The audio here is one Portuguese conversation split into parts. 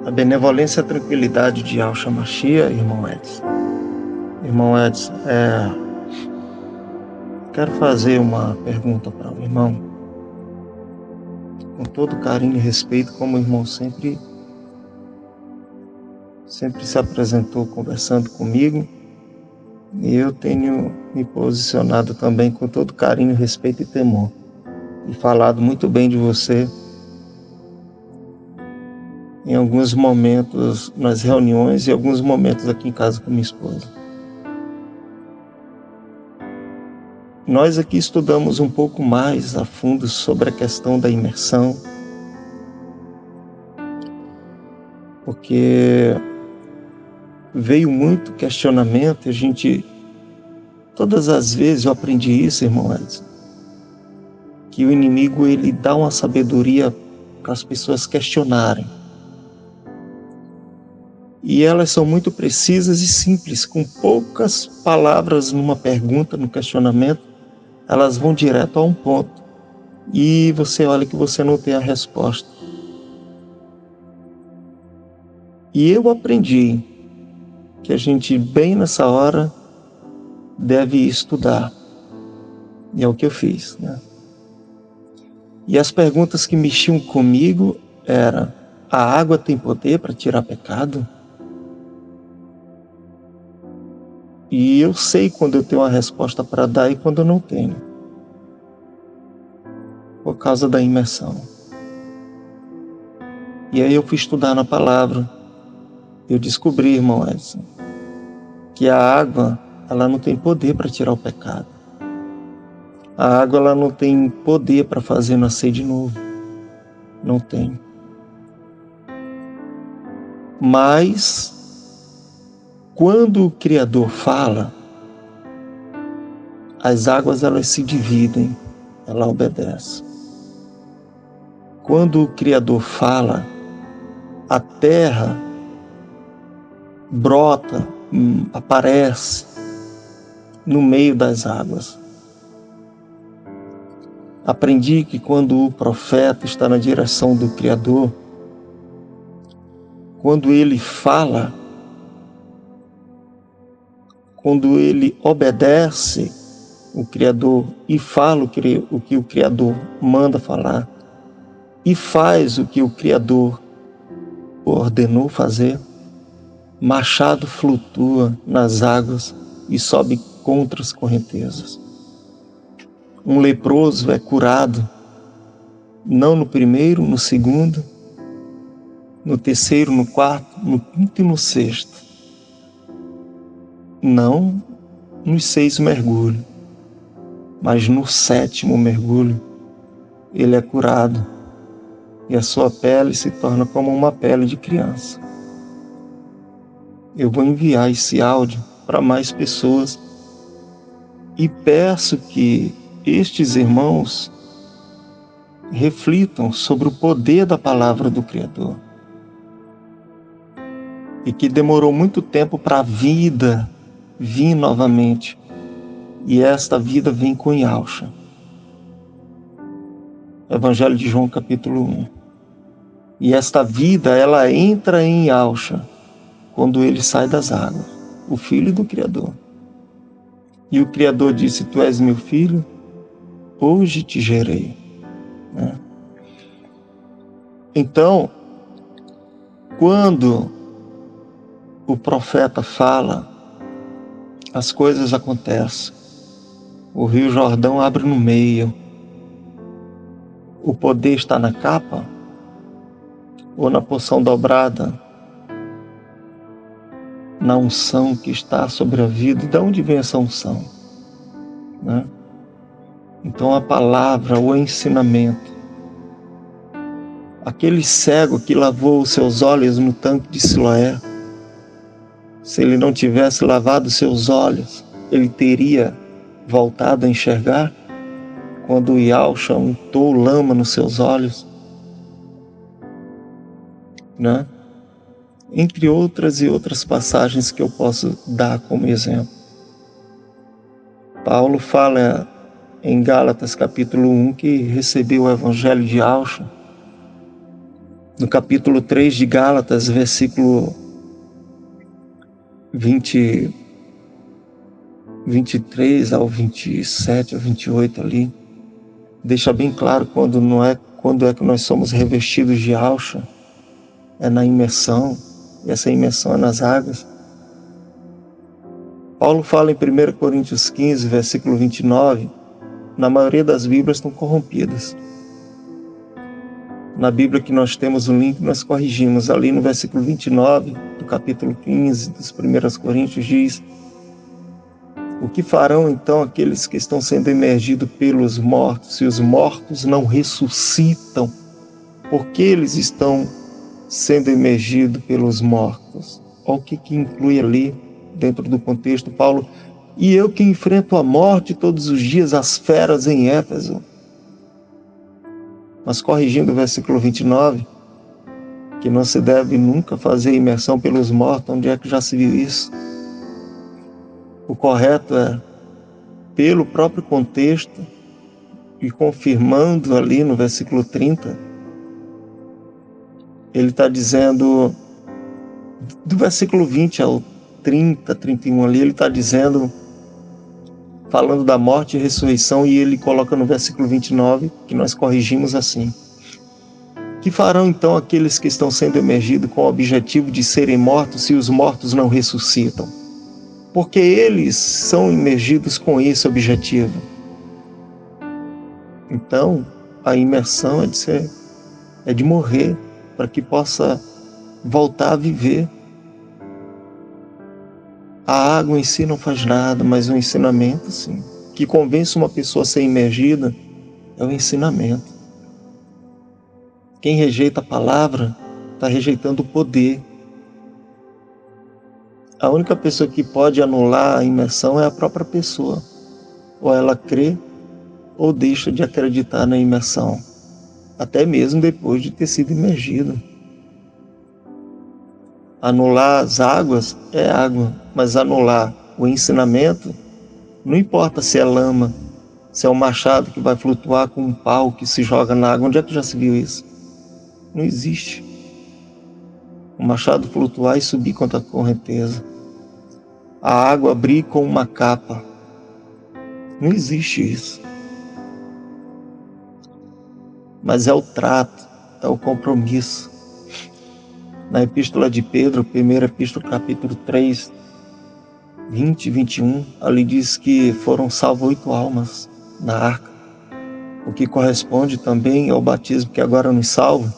A benevolência e a tranquilidade de Yahshua Mashiach, irmão Edson. Irmão Edson, quero fazer uma pergunta para o irmão. Com todo carinho e respeito, como o irmão sempre se apresentou conversando comigo. E eu tenho me posicionado também com todo carinho, respeito e temor. E falado muito bem de você em alguns momentos nas reuniões e alguns momentos aqui em casa com minha esposa. Nós aqui estudamos um pouco mais a fundo sobre a questão da imersão, porque veio muito questionamento e todas as vezes eu aprendi isso, irmão Edson, que o inimigo ele dá uma sabedoria para as pessoas questionarem. E elas são muito precisas e simples, com poucas palavras numa pergunta, no questionamento, elas vão direto a um ponto. E você olha que você não tem a resposta. E eu aprendi que a gente, bem nessa hora, deve estudar. E é o que eu fiz, né? E as perguntas que mexiam comigo eram: a água tem poder para tirar pecado? E eu sei quando eu tenho uma resposta para dar e quando eu não tenho. Por causa da imersão. E aí eu fui estudar na palavra. Eu descobri, irmão Edson, que a água, ela não tem poder para tirar o pecado. A água, ela não tem poder para fazer nascer de novo. Não tem. Mas, quando o Criador fala, as águas, elas se dividem, ela obedece. Quando o Criador fala, a terra brota, aparece no meio das águas. Aprendi que quando o profeta está na direção do Criador, quando ele fala, quando ele obedece o Criador e fala o que o Criador manda falar e faz o que o Criador ordenou fazer, machado flutua nas águas e sobe contra as correntezas. Um leproso é curado, não no primeiro, no segundo, no terceiro, no quarto, no quinto e no sexto. Não nos 6 mergulhos, mas no 7º mergulho ele é curado e a sua pele se torna como uma pele de criança. Eu vou enviar esse áudio para mais pessoas e peço que estes irmãos reflitam sobre o poder da palavra do Criador. E que demorou muito tempo para a vida vir novamente. E esta vida vem com Yahshua. Evangelho de João, capítulo 1. E esta vida, ela entra em Yahshua quando ele sai das águas, o Filho do Criador. E o Criador disse: tu és meu filho, hoje te gerei. Né? Então, quando o profeta fala, as coisas acontecem. O Rio Jordão abre no meio. O poder está na capa ou na porção dobrada? Na unção que está sobre a vida. E de onde vem essa unção? Né? Então a palavra, o ensinamento. Aquele cego que lavou os seus olhos no tanque de Siloé, se ele não tivesse lavado seus olhos, ele teria voltado a enxergar quando o Yahshua untou lama nos seus olhos, né? Entre outras e outras passagens que eu posso dar como exemplo. Paulo fala em Gálatas capítulo 1 que recebeu o evangelho de Yahshua No capítulo 3 de Gálatas, versículo 23 ao 27, ao 28 ali, deixa bem claro quando é que nós somos revestidos de alcha. É na imersão, e essa imersão é nas águas. Paulo fala em 1 Coríntios 15, versículo 29, na maioria das Bíblias estão corrompidas. Na Bíblia que nós temos o link, nós corrigimos. Ali no versículo 29 do capítulo 15 dos 1 Coríntios diz: o que farão então aqueles que estão sendo emergidos pelos mortos, se os mortos não ressuscitam? Por que eles estão sendo emergidos pelos mortos? Olha o que inclui ali, dentro do contexto, Paulo: e eu que enfrento a morte todos os dias, as feras em Éfeso. Mas corrigindo o versículo 29, que não se deve nunca fazer imersão pelos mortos, onde é que já se viu isso? O correto é, pelo próprio contexto, e confirmando ali no versículo 30, ele está dizendo, do versículo 20 ao 30, 31 ali, ele está dizendo, falando da morte e ressurreição, e ele coloca no versículo 29, que nós corrigimos assim: que farão então aqueles que estão sendo emergidos com o objetivo de serem mortos, se os mortos não ressuscitam? Porque eles são emergidos com esse objetivo. Então, a imersão é de morrer, para que possa voltar a viver. A água em si não faz nada, mas o ensinamento, sim. O que convence uma pessoa a ser imergida é o ensinamento. Quem rejeita a palavra está rejeitando o poder. A única pessoa que pode anular a imersão é a própria pessoa. Ou ela crê ou deixa de acreditar na imersão, até mesmo depois de ter sido imergido. Anular as águas é água, mas anular o ensinamento, não importa se é lama, se é um machado que vai flutuar com um pau que se joga na água. Onde é que já se viu isso? Não existe. O machado flutuar e subir contra a correnteza. A água abrir com uma capa. Não existe isso. Mas é o trato, é o compromisso. Na Epístola de Pedro, 1 Epístola, capítulo 3, 20 e 21, ali diz que foram salvas 8 almas na arca, o que corresponde também ao batismo que agora nos salva.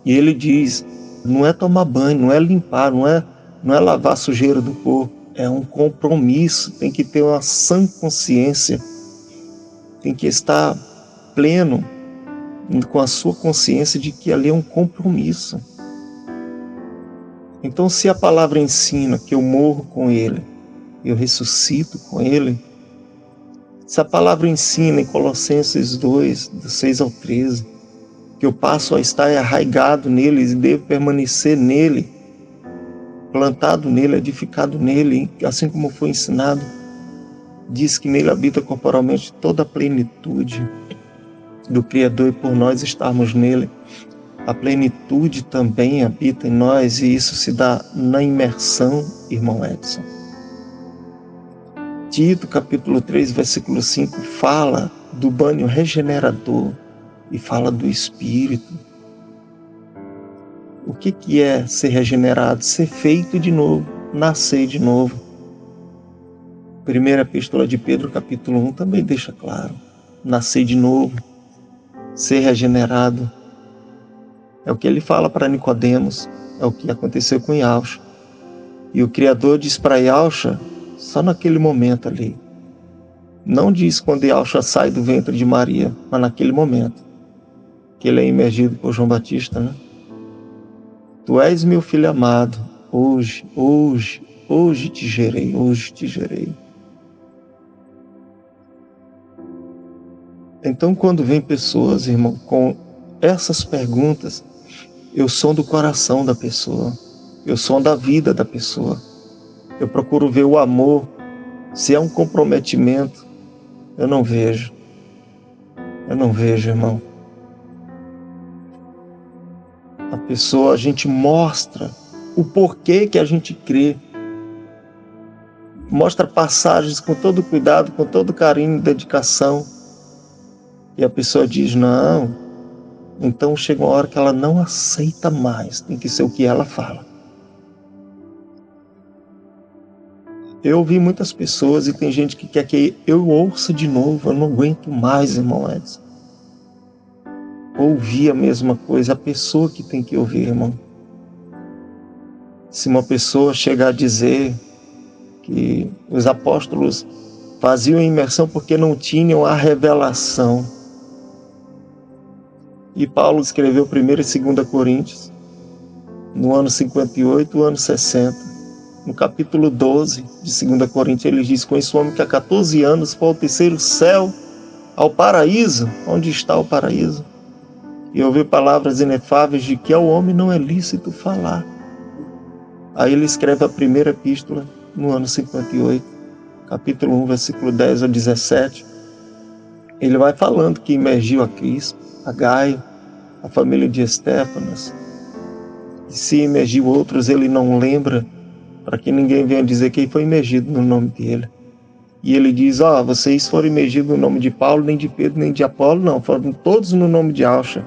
E ele diz, não é tomar banho, não é limpar, não é lavar a sujeira do corpo, é um compromisso, tem que ter uma sã consciência, tem que estar pleno com a sua consciência de que ali é um compromisso. Então, se a palavra ensina que eu morro com ele, eu ressuscito com ele, se a palavra ensina em Colossenses 2, do 6 ao 13, que eu passo a estar arraigado nele e devo permanecer nele, plantado nele, edificado nele, assim como foi ensinado, diz que nele habita corporalmente toda a plenitude do Criador, e por nós estarmos nele, a plenitude também habita em nós, e isso se dá na imersão, irmão Edson. Tito, capítulo 3, versículo 5, fala do banho regenerador e fala do Espírito. O que é ser regenerado? Ser feito de novo, nascer de novo. Primeira Epístola de Pedro, capítulo 1, também deixa claro. Nascer de novo, ser regenerado. É o que ele fala para Nicodemos, é o que aconteceu com Yalcha. E o Criador diz para Yalcha, só naquele momento ali. Não diz quando Yalcha sai do ventre de Maria, mas naquele momento, que ele é imergido por João Batista, né? Tu és meu filho amado, hoje te gerei, hoje te gerei. Então, quando vem pessoas, irmão, com essas perguntas, eu sou do coração da pessoa, eu sou da vida da pessoa. Eu procuro ver o amor. Se é um comprometimento, eu não vejo. Eu não vejo, irmão. a gente mostra o porquê que a gente crê. Mostra passagens com todo cuidado, com todo carinho e dedicação. E a pessoa diz, não. Então chega uma hora que ela não aceita mais. Tem que ser o que ela fala. Eu ouvi muitas pessoas e tem gente que quer que eu ouça de novo. Eu não aguento mais, irmão Edson. Ouvir a mesma coisa. A pessoa que tem que ouvir, irmão. Se uma pessoa chegar a dizer que os apóstolos faziam imersão porque não tinham a revelação. E Paulo escreveu 1 e 2 Coríntios, no ano 58, no ano 60. No capítulo 12 de 2 Coríntios, ele diz, conheço um homem que há 14 anos foi ao terceiro céu, ao paraíso. Onde está o paraíso? E ouviu palavras inefáveis de que ao homem não é lícito falar. Aí ele escreve a primeira epístola, no ano 58, capítulo 1, versículo 10 a 17. Ele vai falando que imergiu a Crispo, a Gaio, a família de Estéfanas. E se imergiu outros, ele não lembra, para que ninguém venha dizer que ele foi imergido no nome dele. E ele diz, vocês foram imergidos no nome de Paulo, nem de Pedro, nem de Apolo, não, foram todos no nome de Alcha.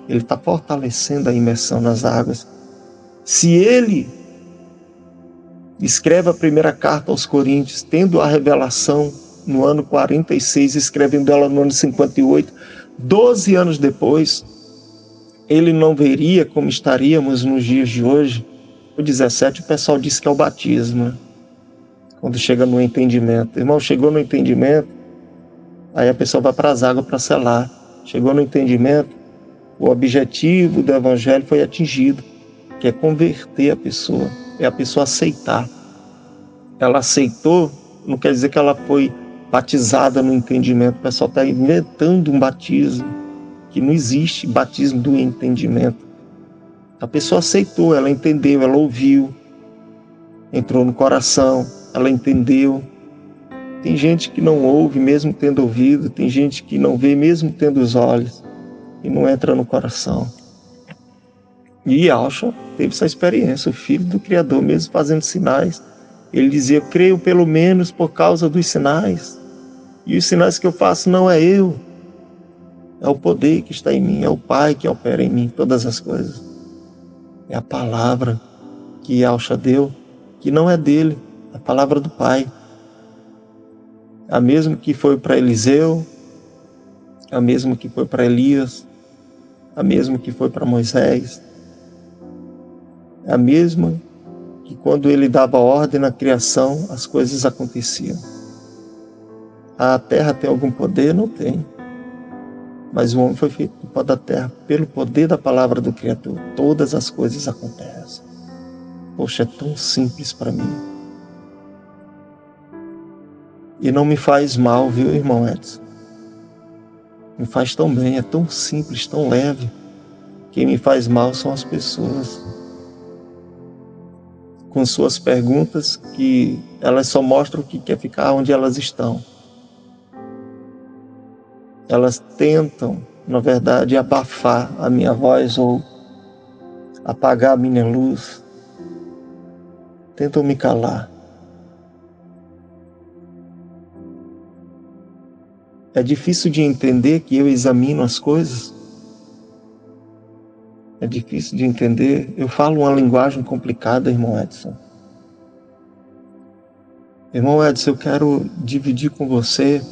Ele está fortalecendo a imersão nas águas. Se ele escreve a primeira carta aos Coríntios, tendo a revelação no ano 46, escrevendo ela no ano 58, 12 anos depois, ele não veria como estaríamos nos dias de hoje. O 17, o pessoal diz que é o batismo, quando chega no entendimento. Irmão, chegou no entendimento, aí a pessoa vai para as águas para selar. Chegou no entendimento, o objetivo do evangelho foi atingido, que é converter a pessoa, é a pessoa aceitar. Ela aceitou, não quer dizer que ela foi batizada no entendimento. O pessoal está inventando um batismo, que não existe batismo do entendimento. A pessoa aceitou, ela entendeu, ela ouviu, entrou no coração, ela entendeu. Tem gente que não ouve mesmo tendo ouvido, tem gente que não vê mesmo tendo os olhos, e não entra no coração. E Alcha teve essa experiência, o filho do Criador, mesmo fazendo sinais. Ele dizia, eu creio pelo menos por causa dos sinais. E os sinais que eu faço não é eu. É o poder que está em mim, é o Pai que opera em mim todas as coisas. É a palavra que Alcha deu, que não é dele, é a palavra do Pai. A mesma que foi para Eliseu, a mesma que foi para Elias, a mesma que foi para Moisés, a mesma que quando ele dava ordem na criação, as coisas aconteciam. A terra tem algum poder? Não tem. Mas o homem foi feito do pó da terra, pelo poder da palavra do Criador. Todas as coisas acontecem. Poxa, é tão simples para mim. E não me faz mal, viu, irmão Edson? Me faz tão bem, é tão simples, tão leve. Quem me faz mal são as pessoas. Com suas perguntas que elas só mostram que quer ficar onde elas estão. Elas tentam, na verdade, abafar a minha voz ou apagar a minha luz. Tentam me calar. É difícil de entender que eu examino as coisas. É difícil de entender. Eu falo uma linguagem complicada, irmão Edson. Irmão Edson, eu quero dividir com você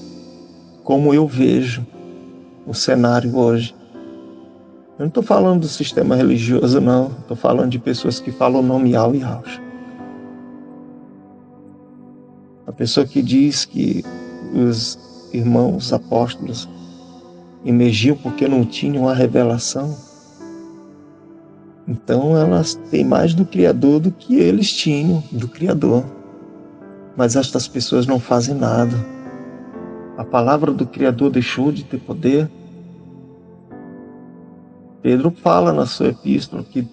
como eu vejo o cenário hoje. Eu não estou falando do sistema religioso, não. Estou falando de pessoas que falam nome Al e Alcha. A pessoa que diz que os irmãos apóstolos emergiam porque não tinham a revelação. Então elas têm mais do Criador do que eles tinham do Criador. Mas estas pessoas não fazem nada. A palavra do Criador deixou de ter poder. Pedro fala na sua epístola que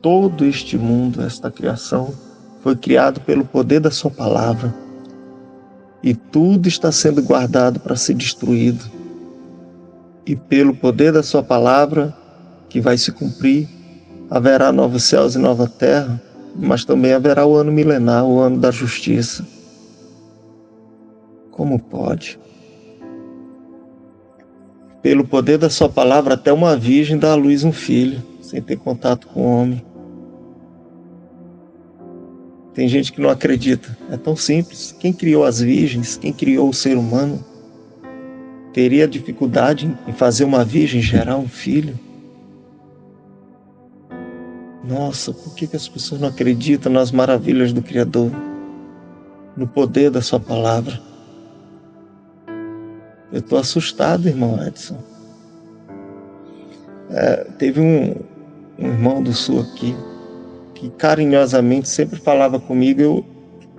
todo este mundo, esta criação, foi criado pelo poder da sua palavra. E tudo está sendo guardado para ser destruído. E pelo poder da sua palavra, que vai se cumprir, haverá novos céus e nova terra, mas também haverá o ano milenar, o ano da justiça. Como pode? Pelo poder da sua palavra, até uma virgem dá à luz um filho, sem ter contato com o homem. Tem gente que não acredita. É tão simples. Quem criou as virgens, quem criou o ser humano, teria dificuldade em fazer uma virgem gerar um filho? Nossa, por que as pessoas não acreditam nas maravilhas do Criador, no poder da sua palavra? Eu estou assustado, irmão Edson. Teve um irmão do Sul aqui, que carinhosamente sempre falava comigo,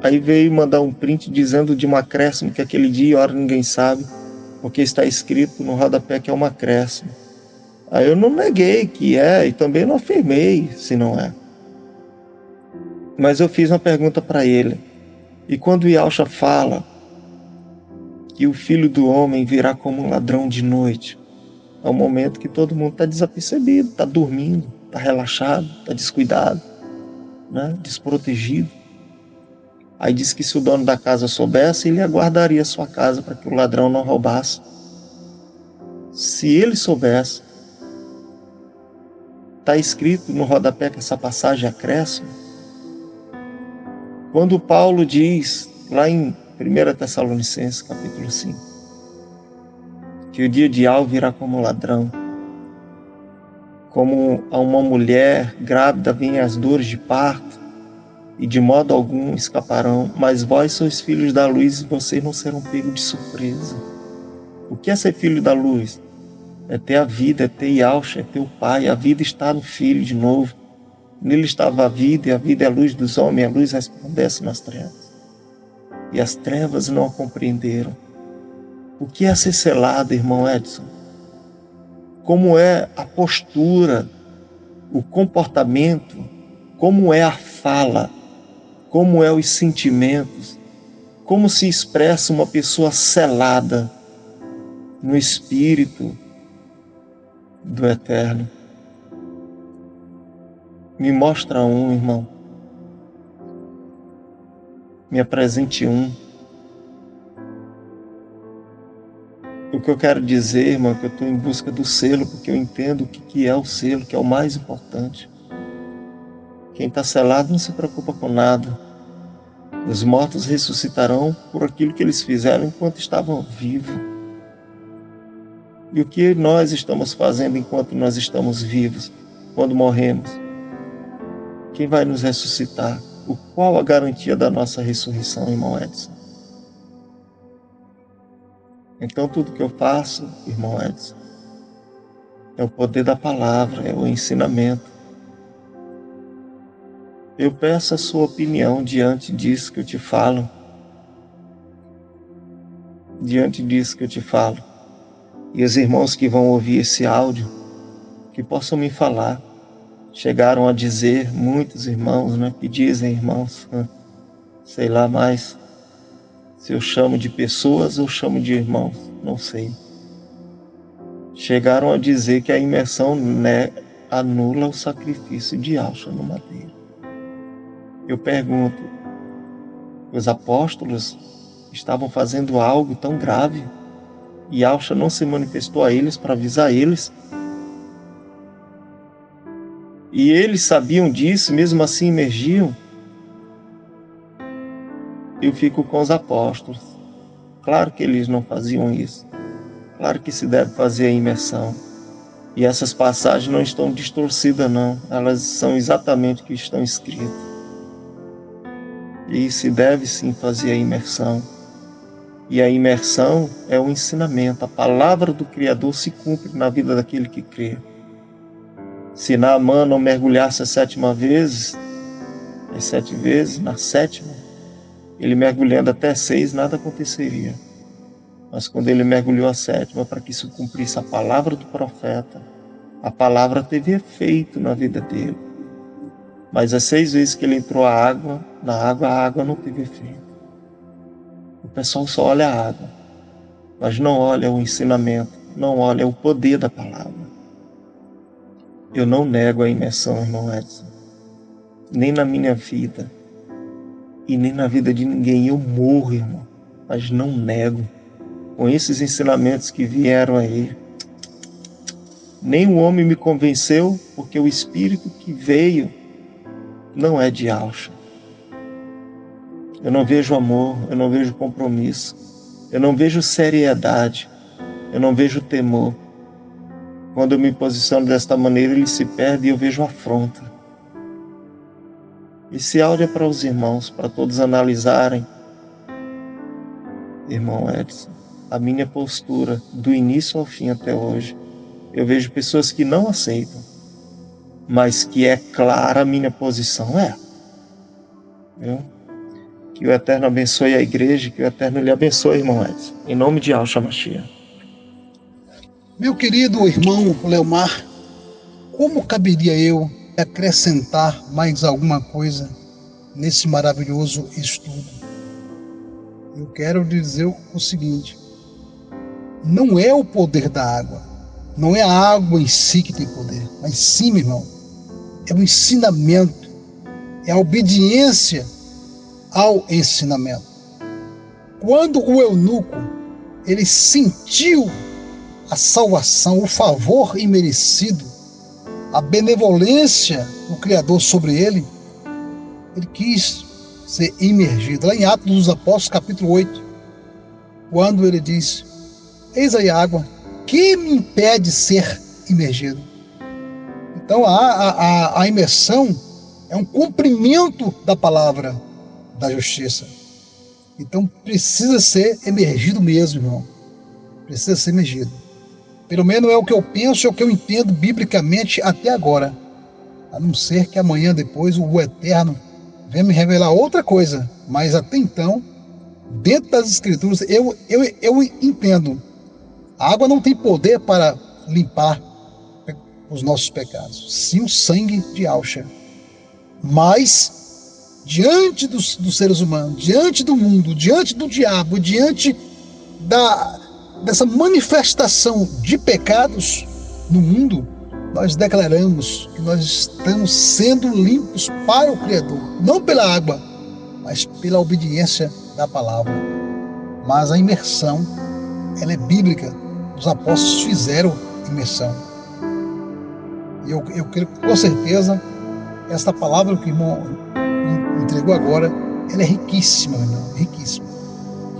aí veio mandar um print dizendo de um acréscimo que aquele dia e hora ninguém sabe, porque está escrito no rodapé que é um acréscimo. Aí eu não neguei que é, e também não afirmei se não é. Mas eu fiz uma pergunta para ele. E quando Yahshua fala que o Filho do Homem virá como um ladrão de noite, é um momento que todo mundo está desapercebido, está dormindo, está relaxado, está descuidado, né? Desprotegido. Aí diz que se o dono da casa soubesse, ele aguardaria a sua casa para que o ladrão não roubasse. Se ele soubesse, está escrito no rodapé que essa passagem é acréscimo. Quando Paulo diz, lá em 1 Tessalonicenses, capítulo 5, que o dia de Yahweh virá como ladrão, como a uma mulher grávida vêm as dores de parto, e de modo algum escaparão, mas vós sois filhos da luz e vocês não serão pegos de surpresa. O que é ser filho da luz? É ter a vida, é ter Yahshua, é ter o Pai. A vida está no Filho de novo. Nele estava a vida, e a vida é a luz dos homens, a luz resplandece nas trevas. E as trevas não a compreenderam. O que é ser selado, irmão Edson? Como é a postura, o comportamento, como é a fala, como é os sentimentos, como se expressa uma pessoa selada no Espírito do Eterno. Me mostra um, irmão. Me apresente um. O que eu quero dizer, irmão, é que eu estou em busca do selo, porque eu entendo o que é o selo, que é o mais importante. Quem está selado não se preocupa com nada. Os mortos ressuscitarão por aquilo que eles fizeram enquanto estavam vivos. E o que nós estamos fazendo enquanto nós estamos vivos, quando morremos? Quem vai nos ressuscitar? Qual a garantia da nossa ressurreição, irmão Edson? Então tudo que eu faço, irmão Edson, é o poder da palavra, é o ensinamento. Eu peço a sua opinião diante disso que eu te falo. Diante disso que eu te falo. E os irmãos que vão ouvir esse áudio, que possam me falar. Chegaram a dizer, muitos irmãos, né, que dizem, irmãos, sei lá mais, se eu chamo de pessoas ou chamo de irmãos, não sei. Chegaram a dizer que a imersão anula o sacrifício de Yahshua no madeiro. Eu pergunto, os apóstolos estavam fazendo algo tão grave e Yahshua não se manifestou a eles para avisar eles? E eles sabiam disso, mesmo assim emergiam? Eu fico com os apóstolos. Claro que eles não faziam isso. Claro que se deve fazer a imersão. E essas passagens não estão distorcidas, não. Elas são exatamente o que estão escritas. E se deve sim fazer a imersão. E a imersão é o ensinamento. A palavra do Criador se cumpre na vida daquele que crê. Se Naamã não mergulhasse as 7 vezes, as 7 vezes, na 7ª, ele mergulhando até 6, nada aconteceria. Mas quando ele mergulhou a 7ª, para que se cumprisse a palavra do profeta, a palavra teve efeito na vida dele. Mas as 6 vezes que ele entrou na água, a água não teve efeito. O pessoal só olha a água, mas não olha o ensinamento, não olha o poder da palavra. Eu não nego a imersão, irmão Edson. Nem na minha vida. E nem na vida de ninguém. Eu morro, irmão. Mas não nego. Com esses ensinamentos que vieram aí. Nem o homem me convenceu, porque o Espírito que veio não é de Alcha. Eu não vejo amor, eu não vejo compromisso, eu não vejo seriedade, eu não vejo temor. Quando eu me posiciono desta maneira, ele se perde e eu vejo afronta. Esse áudio é para os irmãos, para todos analisarem. Irmão Edson, a minha postura, do início ao fim até hoje, eu vejo pessoas que não aceitam, mas que é clara a minha posição, viu? Que o Eterno abençoe a igreja, que o Eterno lhe abençoe, irmão Edson. Em nome de Yahshua Mashiach. Meu querido irmão Leomar, como caberia eu acrescentar mais alguma coisa nesse maravilhoso estudo? Eu quero dizer o seguinte: não é o poder da água, não é a água em si que tem poder, mas sim, meu irmão, é o ensinamento, é a obediência ao ensinamento. Quando o eunuco ele sentiu a salvação, o favor imerecido, a benevolência do Criador sobre ele, ele quis ser imergido. Lá em Atos dos Apóstolos, capítulo 8, quando ele diz: eis aí a água, que me impede de ser imergido? Então a imersão é um cumprimento da palavra da justiça. Então precisa ser emergido mesmo, irmão. Precisa ser emergido. Pelo menos é o que eu penso, é o que eu entendo biblicamente até agora. A não ser que amanhã depois o Eterno venha me revelar outra coisa. Mas até então, dentro das Escrituras, eu entendo. A água não tem poder para limpar os nossos pecados. Sim, o sangue de Alcha. Mas, diante dos seres humanos, diante do mundo, diante do diabo, diante dessa manifestação de pecados no mundo, nós declaramos que nós estamos sendo limpos para o Criador, não pela água, mas pela obediência da palavra. Mas a imersão, ela é bíblica. Os apóstolos fizeram imersão. E eu creio que, com certeza, esta palavra que o irmão entregou agora, ela é riquíssima, meu irmão, riquíssima.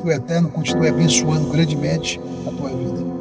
Que o Eterno continue abençoando grandemente a tua vida.